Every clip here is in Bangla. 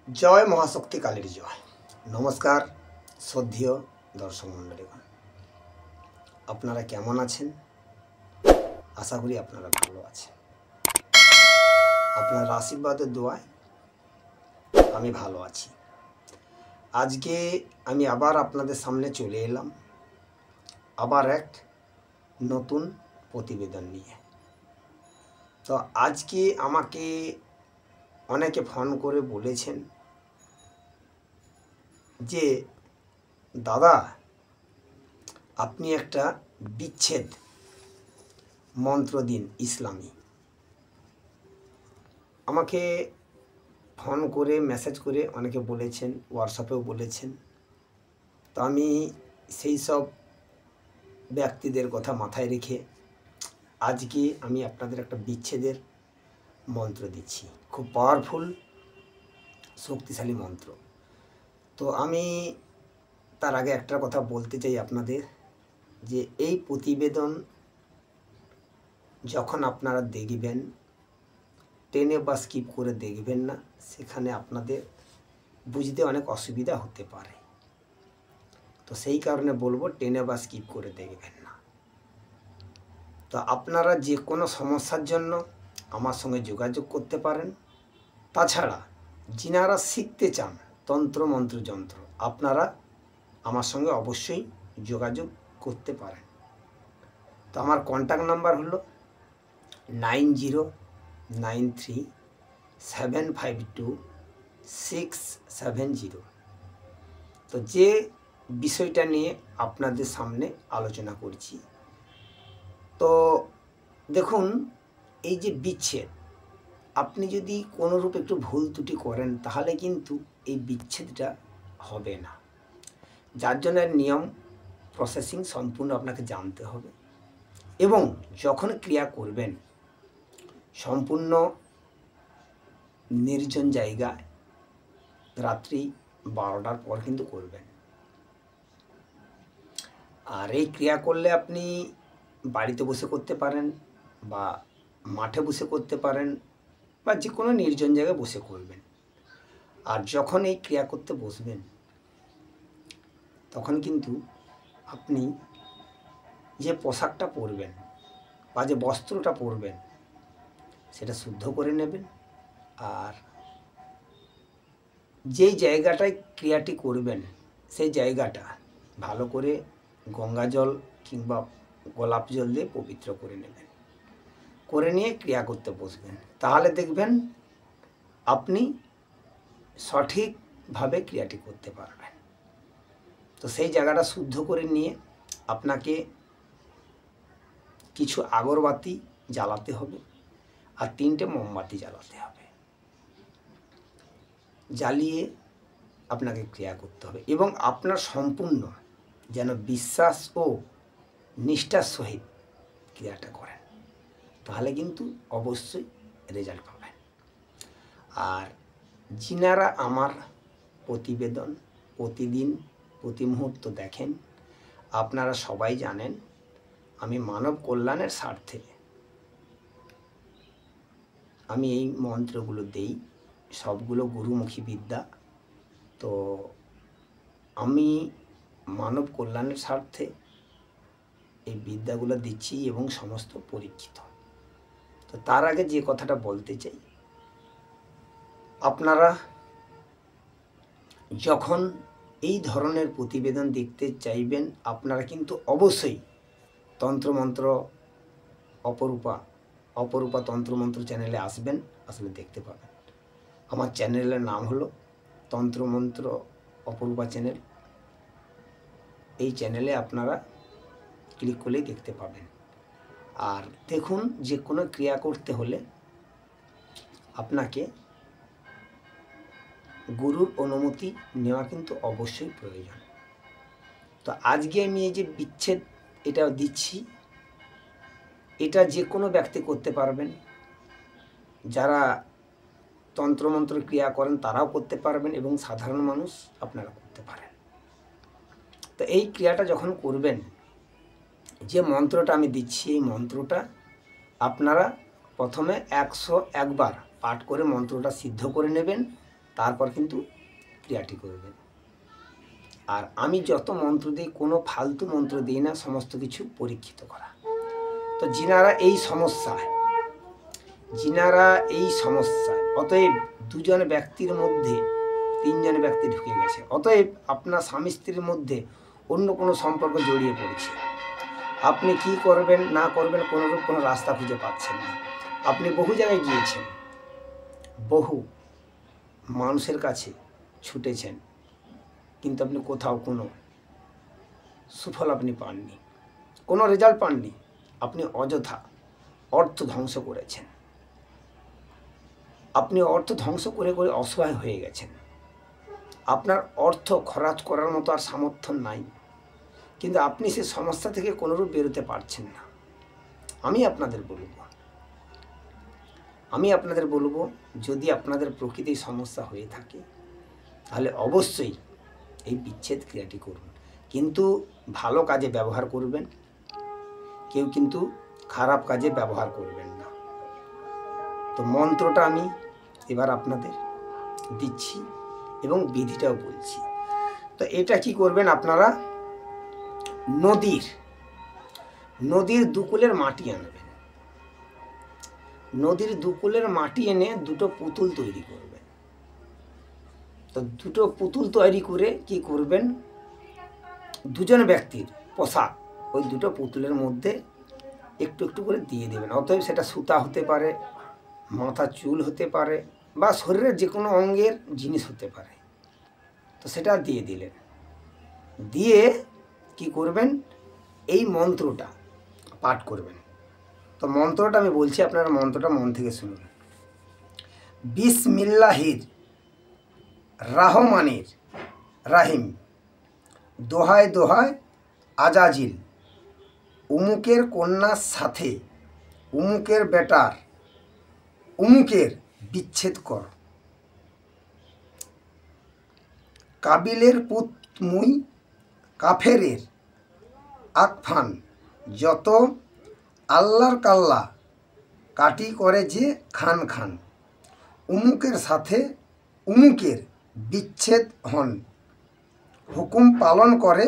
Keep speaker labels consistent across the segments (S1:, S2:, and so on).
S1: জয় মহাশক্তি কালীর জয়। নমস্কার শ্রদ্ধেয় দর্শক মণ্ডলীগণ, আপনারা কেমন আছেন? আশা করি আপনারা ভালো আছেন। আপনার আশীর্বাদের দোয়ায় আমি ভালো আছি। আজকে আমি আবার আপনাদের সামনে চলে এলাম আবার এক নতুন প্রতিবেদন নিয়ে। তো আজকে আমাকে অনেকে ফোন করে বলেছেন যে দাদা, আপনি একটা বিচ্ছেদ মন্ত্র দিন ইসলামী। আমাকে ফোন করে মেসেজ করে অনেকে বলেছেন, হোয়াটসঅ্যাপেও বলেছেন। তো আমি সেই সব ব্যক্তিদের কথা মাথায় রেখে আজকে আমি আপনাদের একটা বিচ্ছেদের মন্ত্র দিচ্ছি, খুব পাওয়ারফুল শক্তিশালী মন্ত্র। তো আমি তার আগে একটা কথা বলতে চাই আপনাদের, যে এই প্রতিবেদন যখন আপনারা দেখবেন, টেনে বা স্কিপ করে দেখবেন না, সেখানে আপনাদের বুঝতে অনেক অসুবিধা হতে পারে। তো সেই কারণে বলবো, টেনে বা স্কিপ করে দেখবেন না। তো আপনারা যে কোনো সমস্যার জন্য আমার সঙ্গে যোগাযোগ করতে পারেন। তাছাড়া যিনারা শিখতে চান তন্ত্র মন্ত্র যন্ত্র, আপনারা আমার সঙ্গে অবশ্যই যোগাযোগ করতে পারেন। তো আমার কন্ট্যাক্ট নাম্বার হলো 9093522670। তো যে বিষয়টা নিয়ে আপনাদের সামনে আলোচনা করছি, তো দেখুন, এই যে বিচ্ছেদ, আপনি যদি কোনোরূপ একটু ভুল ত্রুটি করেন তাহলে কিন্তু এই বিচ্ছেদটা হবে না। যার জন্য নিয়ম প্রসেসিং সম্পূর্ণ আপনাকে জানতে হবে, এবং যখন ক্রিয়া করবেন সম্পূর্ণ নির্জন জায়গায় রাত্রি 12টার পর কিন্তু করবেন। আর এই ক্রিয়া করলে আপনি বাড়িতে বসে করতে পারেন, বা মাঠে বসে করতে পারেন, বা যে কোনো নির্জন জায়গায় বসে করবেন। আর যখন এই ক্রিয়া করতে বসবেন তখন কিন্তু আপনি যে পোশাকটা পরবেন বা যে বস্ত্রটা পরবেন সেটা শুদ্ধ করে নেবেন। আর যেই জায়গাটায় ক্রিয়াটি করবেন সেই জায়গাটা ভালো করে গঙ্গা জল কিংবা গোলাপ জল দিয়ে পবিত্র করে নেবেন। করে নিয়ে ক্রিয়া করতে বসবেন, তাহলে দেখবেন আপনি সঠিকভাবে ক্রিয়াটি করতে পারবেন। তো সেই জায়গাটা শুদ্ধ করে নিয়ে আপনাকে কিছু আগরবাতি জ্বালাতে হবে, আর 3টে মোমবাতি জ্বালাতে হবে। জ্বালিয়ে আপনাকে ক্রিয়া করতে হবে, এবং আপনার সম্পূর্ণ যেন বিশ্বাস ও নিষ্ঠার সহিত ক্রিয়াটা করেন, তাহলে কিন্তু অবশ্যই রেজাল্ট পাবেন। আর যিনারা আমার প্রতিবেদন প্রতিদিন প্রতি মুহূর্ত দেখেন, আপনারা সবাই জানেন আমি মানব কল্যাণের স্বার্থে আমি এই মন্ত্রগুলো দেই, সবগুলো গুরুমুখী বিদ্যা। তো আমি মানব কল্যাণের স্বার্থে এই বিদ্যাগুলো দিচ্ছি এবং সমস্ত পরীক্ষিত। তো তার আগে যে কথাটা বলতে চাই, আপনারা যখন এই ধরনের প্রতিবেদন দেখতে চাইবেন, আপনারা কিন্তু অবশ্যই তন্ত্রমন্ত্র অপরূপা তন্ত্রমন্ত্র চ্যানেলে আসবেন, আসলে দেখতে পাবেন। আমার চ্যানেলের নাম হলো তন্ত্রমন্ত্র অপরূপা চ্যানেল। এই চ্যানেলে আপনারা ক্লিক করলেই দেখতে পাবেন। আর দেখুন, যে কোনো ক্রিয়া করতে হলে আপনাকে গুরুর অনুমতি নেওয়া কিন্তু অবশ্যই প্রয়োজন। তো আজকে আমি এই যে বিচ্ছেদ এটা দিচ্ছি, এটা যে কোনো ব্যক্তি করতে পারবেন। যারা তন্ত্রমন্ত্র ক্রিয়া করেন তারাও করতে পারবেন, এবং সাধারণ মানুষ আপনারা করতে পারেন। তো এই ক্রিয়াটা যখন করবেন, যে মন্ত্রটা আমি দিচ্ছি, এই মন্ত্রটা আপনারা প্রথমে 101 বার পাঠ করে মন্ত্রটা সিদ্ধ করে নেবেন। তারপর কিন্তু ক্রিয়াটি করবেন। আর আমি যত মন্ত্র দিই কোনো ফালতু মন্ত্র দিই না, সমস্ত কিছু পরীক্ষিত করা। তো যিনারা এই সমস্যায় অতএব দুজন ব্যক্তির মধ্যে তিনজন ব্যক্তি ঢুকে গেছে, অতএব আপনার স্বামী স্ত্রীর মধ্যে অন্য কোনো সম্পর্ক জড়িয়ে পড়েছে, আপনি কি করবেন না করবেন কোনোরূপ কোনো রাস্তা খুঁজে পাচ্ছেন না। আপনি বহু জায়গায় গিয়েছেন, বহু মানুষের কাছে ছুটেছেন, কিন্তু আপনি কোথাও কোনো সুফল আপনি পাননি, কোনো রেজাল্ট পাননি। আপনি অযথা অর্থ ধ্বংস করেছেন, আপনি অর্থ ধ্বংস করে করে অসহায় হয়ে গেছেন। আপনার অর্থ খরচ করার মতো আর সামর্থ্য নাই, কিন্তু আপনি সে সমস্যা থেকে কোনোরূপ বেরোতে পারছেন না। আমি আপনাদের বলবো যদি আপনাদের প্রকৃতি সমস্যা হয়ে থাকে তাহলে অবশ্যই এই বিচ্ছেদ ক্রিয়াটি করুন, কিন্তু ভালো কাজে ব্যবহার করবেন, কেউ কিন্তু খারাপ কাজে ব্যবহার করবেন না। তো মন্ত্রটা আমি এবার আপনাদের দিচ্ছি এবং বিধিটাও বলছি। তো এটা কি করবেন আপনারা, নদীর দুকুলের মাটি আনবেন, নদীর দুকুলের মাটি এনে দুটো পুতুল তৈরি করবেন। তো দুটো পুতুল তৈরি করে কি করবেন, দুজন ব্যক্তির পোশাক ওই দুটো পুতুলের মধ্যে একটু একটু করে দিয়ে দেবেন। অতএব সেটা সুতা হতে পারে, মাথা চুল হতে পারে, বা শরীরের যে কোনো অঙ্গের জিনিস হতে পারে। তো সেটা দিয়ে দিলেন, দিয়ে কি করবেন, এই মন্ত্রটা পাঠ করবেন। তো মন্ত্রটা আমি বলছি, আপনারা মন্ত্রটা মন থেকে শুনুন। বিসমিল্লাহির রাহমানির রাহিম, দোহায় দোহায় আজাজিল, উমুকের কন্যার সাথে উমুকের বেটার উমুকের বিচ্ছেদ কর, কাবিলের পুত মুই কাফেরের আকফান, যত আল্লাহর কাল্লা কাটি করে যে খান খান, উমুকের সাথে উমুকের বিচ্ছেদ হন, হুকুম পালন করে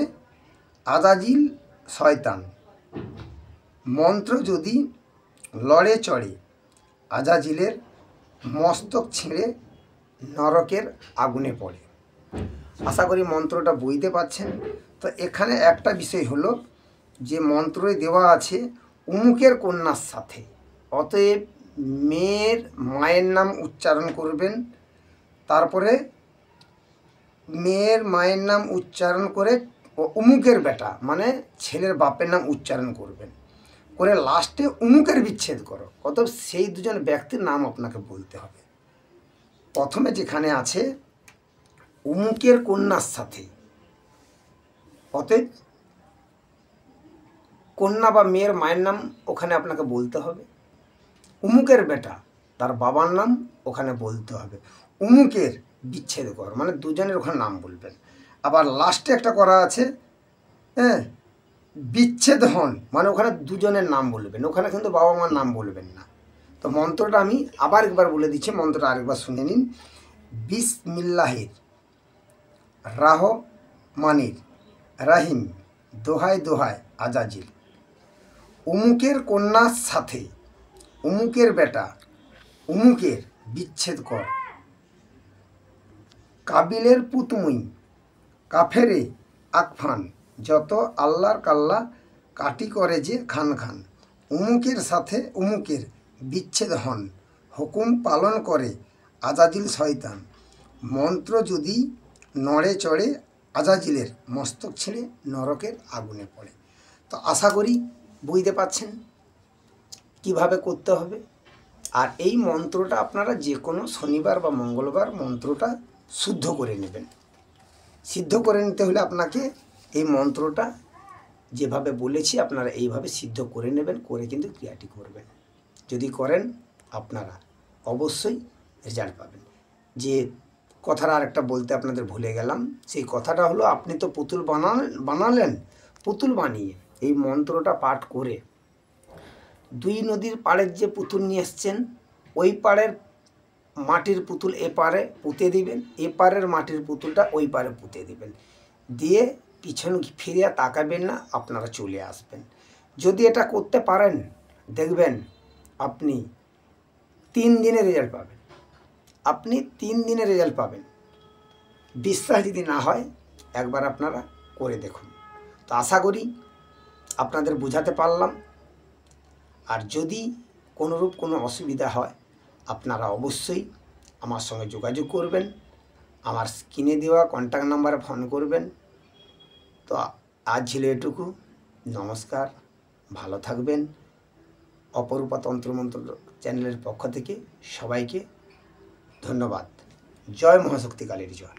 S1: আজাজিল শয়তান, মন্ত্র যদি লড়ে চড়ে আজাজিলের মস্তক ছিঁড়ে নরকের আগুনে পড়ে। আশা করি মন্ত্রটা বুঝতে পারছেন। তো এখানে একটা বিষয় হলো যে মন্ত্রে দেওয়া আছে উমুকের কন্যার সাথে, অতএব মেয়ের মায়ের নাম উচ্চারণ করবেন, তারপরে মেয়ের মায়ের নাম উচ্চারণ করে উমুকের বেটা মানে ছেলের বাপের নাম উচ্চারণ করবেন, করে লাস্টে উমুকের বিচ্ছেদ করো। অতএব সেই দুজন ব্যক্তির নাম আপনাকে বলতে হবে। প্রথমে যেখানে আছে উমুকের কন্যার সাথে, অতএব কন্যা বা মেয়ের মায়ের নাম ওখানে আপনাকে বলতে হবে। উমুকের বেটা তার বাবার নাম ওখানে বলতে হবে। উমুকের বিচ্ছেদ কর মানে দুজনের ওখানে নাম বলবেন। আবার লাস্টে একটা করা আছে বিচ্ছেদ হন মানে ওখানে দুজনের নাম বলবেন, ওখানে কিন্তু বাবা মার নাম বলবেন না। তো মন্ত্রটা আমি আবার একবার বলে দিচ্ছি, মন্ত্রটা আরেকবার শুনে নিন। বিসমিল্লাহির রাহমানির রাহিম, দোহায় দোহায় আজাজিল, উমুকের কন্যার সাথে উমুকের বেটা উমুকের বিচ্ছেদ কর, কাবিলের পুতমুই কাফেরে আকফান, যত আল্লাহর কাল্লা কাটি করে যে খান খান, উমুকের সাথে উমুকের বিচ্ছেদ হন, হুকুম পালন করে আজাজিল শয়তান, মন্ত্র যদি নড়ে চড়ে আজাজিলের মস্তক ছেড়ে নরকের আগুনে পড়ে। তো আশা করি বুঝতে পারছেন কিভাবে করতে হবে। আর এই মন্ত্রটা আপনারা যে কোনো শনিবার বা মঙ্গলবার মন্ত্রটা শুদ্ধ করে নেবেন। সিদ্ধ করে নিতে হলে আপনাকে এই মন্ত্রটা যেভাবে বলেছি আপনারা এইভাবে সিদ্ধ করে নেবেন, করে কিন্তু ক্রিয়াটি করবেন। যদি করেন আপনারা অবশ্যই রেজাল্ট পাবেন। যে কথাটা আরেকটা বলতে আপনাদের ভুলে গেলাম, সেই কথাটা হলো আপনি তো পুতুল বানালেন, পুতুল বানিয়ে এই মন্ত্রটা পাঠ করে দুই নদীর পাড়ের যে পুতুল নিয়ে এসছেন ওই পাড়ের মাটির পুতুল এপারে পুঁতে দিবেন, এপারের মাটির পুতুলটা ওই পারে পুঁতে দিবেন, দিয়ে পিছন ফিরে তাকাবেন না, আপনারা চলে আসবেন। যদি এটা করতে পারেন দেখবেন আপনি 3 দিনে রেজাল্ট পাবেন। আপনি 3 দিনে রেজাল্ট পাবেন। বিশ্বাস যদি না হয় একবার আপনারা করে দেখুন। তো আশা করি আপনাদের বোঝাতে পারলাম। আর যদি কোনোরূপ কোনো অসুবিধা হয় আপনারা অবশ্যই আমার সঙ্গে যোগাযোগ করবেন, আমার স্ক্রিনে দেওয়া কন্ট্যাক্ট নাম্বারে ফোন করবেন। তো আজ ছিল এটুকু। নমস্কার, ভালো থাকবেন। অপরূপা তন্ত্রমন্ত্র চ্যানেলের পক্ষ থেকে সবাইকে ধন্যবাদ। জয় মহাশক্তি কালীর জয়।